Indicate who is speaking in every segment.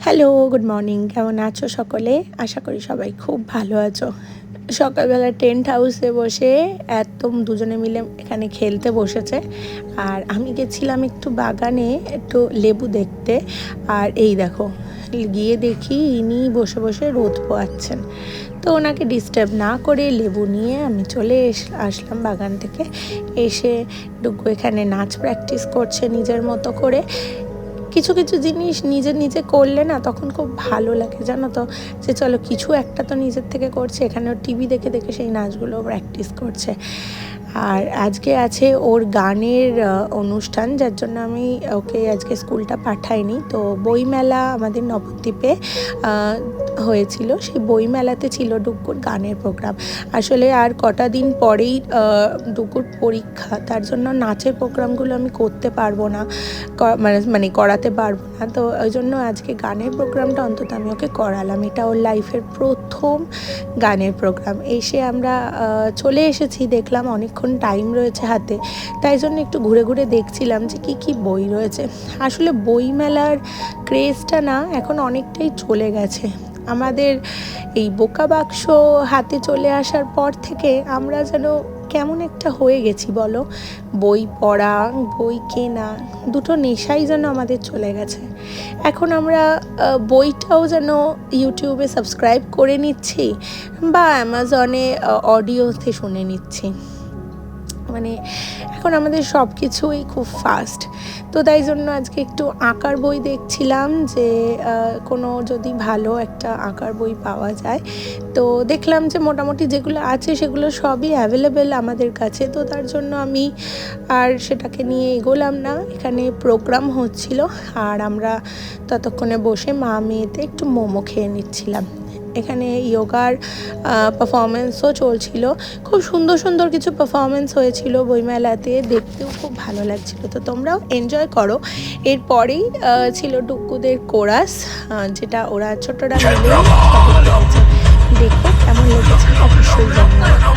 Speaker 1: Hello, good morning. কেমন আছো সকলে? আশা করি সবাই খুব ভালো আছো। সকালবেলা টেন্ট হাউসে বসে একদম দুজনে মিলে এখানে খেলতে বসেছে। আর আমি গেছিলাম একটু বাগানে একটু লেবু দেখতে। আর এই দেখো, গিয়ে দেখি ইনি বসে বসে রোদ পোয়াচ্ছেন। তো ওনাকে ডিস্টার্ব না করে লেবু নিয়ে আমি চলে আসলাম বাগান থেকে। এসে ডুগু এখানে নাচ প্র্যাকটিস করছে নিজের মতো করে। কিছু কিছু জিনিস নিজে করলে না তখন খুব ভালো লাগে, জানো তো, যে চলো কিছু একটা তো নিজের থেকে করছে। এখানেও টিভি দেখে দেখে সেই নাচগুলো প্র্যাকটিস করছে। আর আজকে আছে ওর গানের অনুষ্ঠান, যার জন্য আমি ওকে আজকে স্কুলটা পাঠাইনি। তো বইমেলা আমাদের নবদ্বীপে হয়েছিল, সেই বইমেলাতে ছিল ডুগুর গানের প্রোগ্রাম। আসলে আর কটা দিন পরেই ডুগুর পরীক্ষা, তার জন্য নাচের প্রোগ্রামগুলো আমি করতে পারবো না, মানে করাতে পারবো না। তো ওই জন্য আজকে গানের প্রোগ্রামটা অন্তত আমি ওকে করালাম। এটা ওর লাইফের প্রথম গানের প্রোগ্রাম। এসে আমরা চলে এসেছি, দেখলাম অনেকক্ষণ টাইম রয়েছে হাতে, তাই জন্য একটু ঘুরে ঘুরে দেখছিলাম যে কি বই রয়েছে। আসলে বইমেলার ক্রেজটা না এখন অনেকটাই চলে গেছে। আমাদের এই বোকা বাক্স হাতে চলে আসার পর থেকে আমরা যেন কেমন একটা হয়ে গেছি বলো। বই পড়া, বই কেনা, দুটো নেশাই যেন আমাদের চলে গেছে। এখন আমরা বইটাও যেন ইউটিউবে সাবস্ক্রাইব করে নিচ্ছি বা অ্যামাজনে অডিওতে শুনে নিচ্ছি। মানে এখন আমাদের সব কিছুই খুব ফাস্ট। তো তাই জন্য আজকে একটু আঁকার বই দেখছিলাম যে কোনো যদি ভালো একটা আঁকার বই পাওয়া যায়। তো দেখলাম যে মোটামুটি যেগুলো আছে সেগুলো সবই অ্যাভেলেবেল আমাদের কাছে। তো তার জন্য আমি আর সেটাকে নিয়ে এগোলাম না। এখানে প্রোগ্রাম হচ্ছিল আর আমরা ততক্ষণে বসে মা মেয়েতে একটু মোমো খেয়ে নিচ্ছিলাম। এখানে যোগার পারফরমেন্সও চলছিল। খুব সুন্দর সুন্দর কিছু পারফরমেন্স হয়েছিল বইমেলাতে, দেখতেও খুব ভালো লাগছিল। তো তোমরাও এনজয় করো। এরপরেই ছিল ডুকুদের কোরাস, যেটা ওরা ছোটরা মিলে দেখো কেমন লেগেছে অবশ্যই জানাও।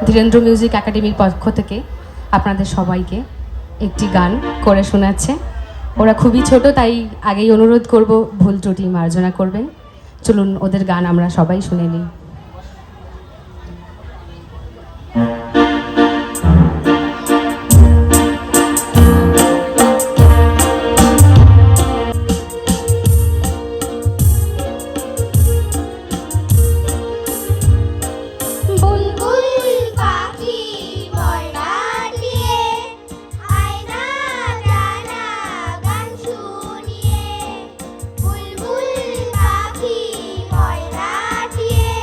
Speaker 2: ধীরেন্দ্র মিউজিক একাডেমির পক্ষ থেকে আপনাদের সবাইকে একটি গান করে শোনাচ্ছে। ওরা খুবই ছোট, তাই আগেই অনুরোধ করব ভুল ত্রুটি মার্জনা করবেন। চলুন ওদের গান আমরা সবাই শুনে নিই।
Speaker 3: বুলবুল পাখি ময়না দিয়ে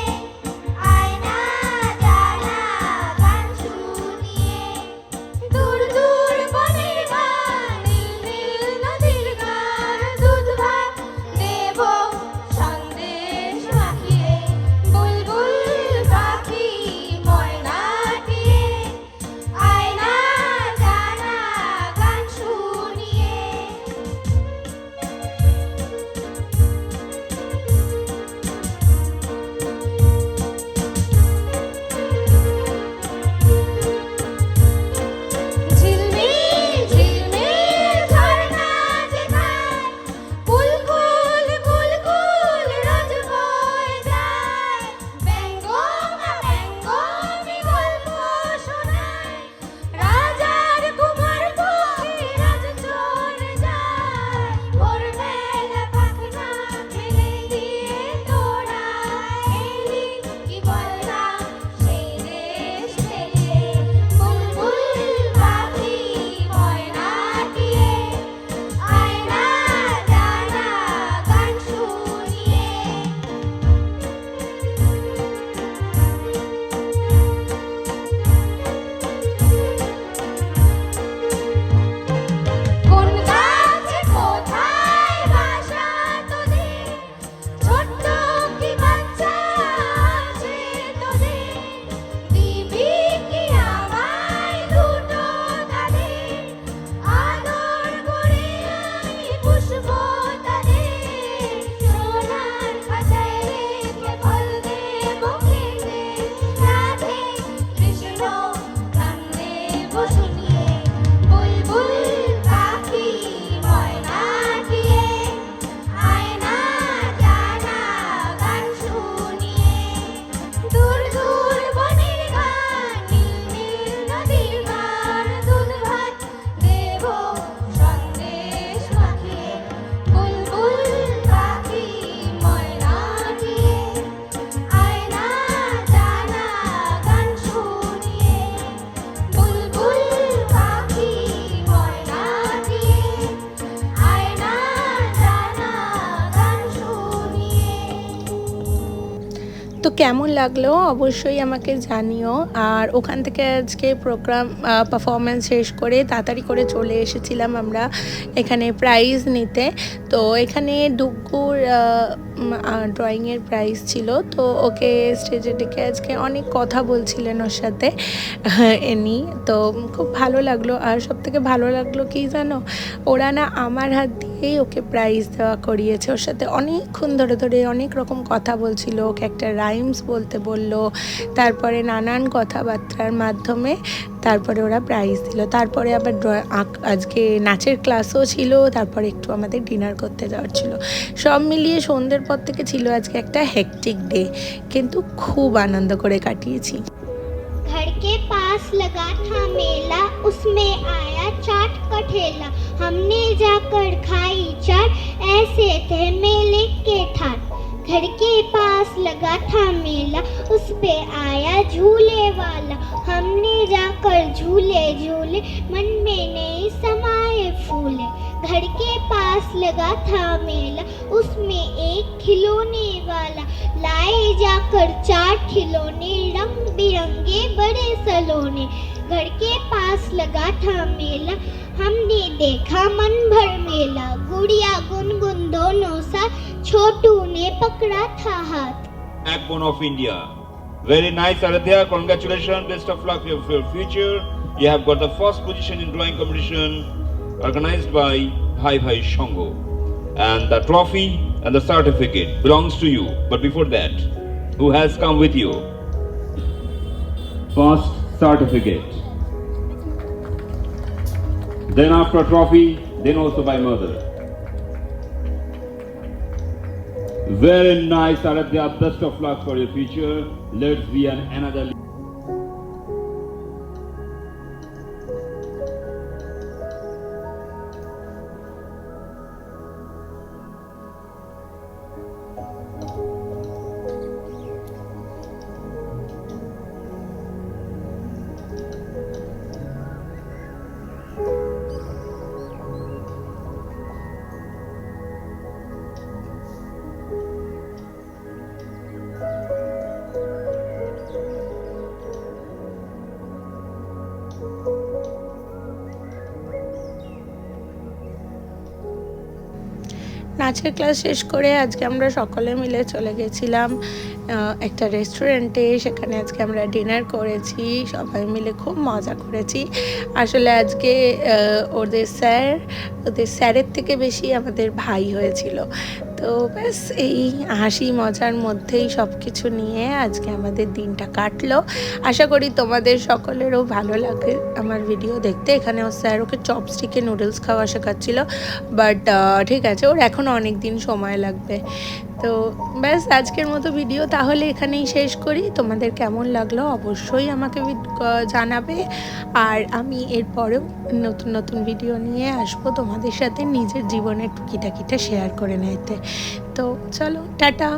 Speaker 1: কেমন লাগলো অবশ্যই আমাকে জানিও। আর ওখান থেকে আজকে প্রোগ্রাম পারফরমেন্স শেষ করে তাড়াতাড়ি করে চলে এসেছিলাম আমরা এখানে প্রাইজ নিতে। তো এখানে ডুগ্গুর ড্রয়িংয়ের প্রাইজ ছিল, তো ওকে স্টেজে ডেকে আজকে অনেক কথা বলছিলেন ওর সাথে এনি। তো খুব ভালো লাগলো। আর সবথেকে ভালো লাগলো কি জানো, ওরা না আমার হাত দিয়েই ওকে প্রাইজ দেওয়া করিয়েছে। ওর সাথে অনেকক্ষণ ধরে ধরে অনেক রকম কথা বলছিল, ওকে একটা রাইমস বলতে বললো, তারপরে নানান কথাবার্তার মাধ্যমে তারপরে ওরা প্রাইজ দিল। তারপরে আবার আজকে নাচের ক্লাসও ছিল, তারপরে একটু আমাদের ডিনার করতে যাওয়ার ছিল। সব মিলিয়ে সন্ধ্যের পর থেকে ছিল আজকে একটা হেক্টিক ডে, কিন্তু খুব আনন্দ করে কাটিয়েছি।
Speaker 3: घर के पास लगा था मेला, उसमें आया चाट का ठेला। हमने जाकर खाई चाट, ऐसे थे मेले के ठाट। घर के पास लगा था मेला, उस पे आया झूले वाला। हमने जाकर झूले झूले, मन में नहीं समाए फूले। घर के पास लगा था मेला, उसमें एक खिलौने वाला। लाए जाकर 4 खिलौने, रंग बिरंगे बड़े सलोने। घर के पास लगा था मेला, हमने देखा मन भर मेला। गुड़िया गुनगुन दोनों साथ, छोटू ने पकड़ा था हाथ।
Speaker 4: Backbone of India. Very nice, Aradhya. Congratulations. Best of luck for your future. You have got the first position in drawing competition organized by Bhai Bhai Shongo. And the trophy and the certificate belongs to you. But before that, who has come with you? First certificate. Then after trophy, then also by mother. Very nice, Aradhya. Best of luck for your future. Let's be another.
Speaker 1: নাচের class শেষ করে আজকে আমরা সকলে মিলে চলে গেছিলাম একটা রেস্টুরেন্টে। সেখানে আজকে আমরা ডিনার করেছি, সবাই মিলে খুব মজা করেছি। আসলে আজকে ওদের স্যারের থেকে বেশি আমাদের ভাই হয়েছিল। তো ব্যাস এই হাসি মজার মধ্যেই সব কিছু নিয়ে আজকে আমাদের দিনটা কাটলো। আশা করি তোমাদের সকলেরও ভালো লাগে আমার ভিডিও দেখতে। এখানে ওর স্যার ওকে চপস্টিকে নুডলস খাওয়া শেখাচ্ছিল, বাট ঠিক আছে, ওর এখনও অনেক দিন সময় লাগবে। তো ব্যাস আজকের মতো ভিডিও তাহলে এখানেই শেষ করি। তোমাদের কেমন লাগলো অবশ্যই আমাকে জানাবে। আর আমি এরপরেও নতুন নতুন ভিডিও নিয়ে আসবো তোমাদের সাথে নিজের জীবনের টুকিটাকিটা শেয়ার করে নিতে। তো চলো, টাটা।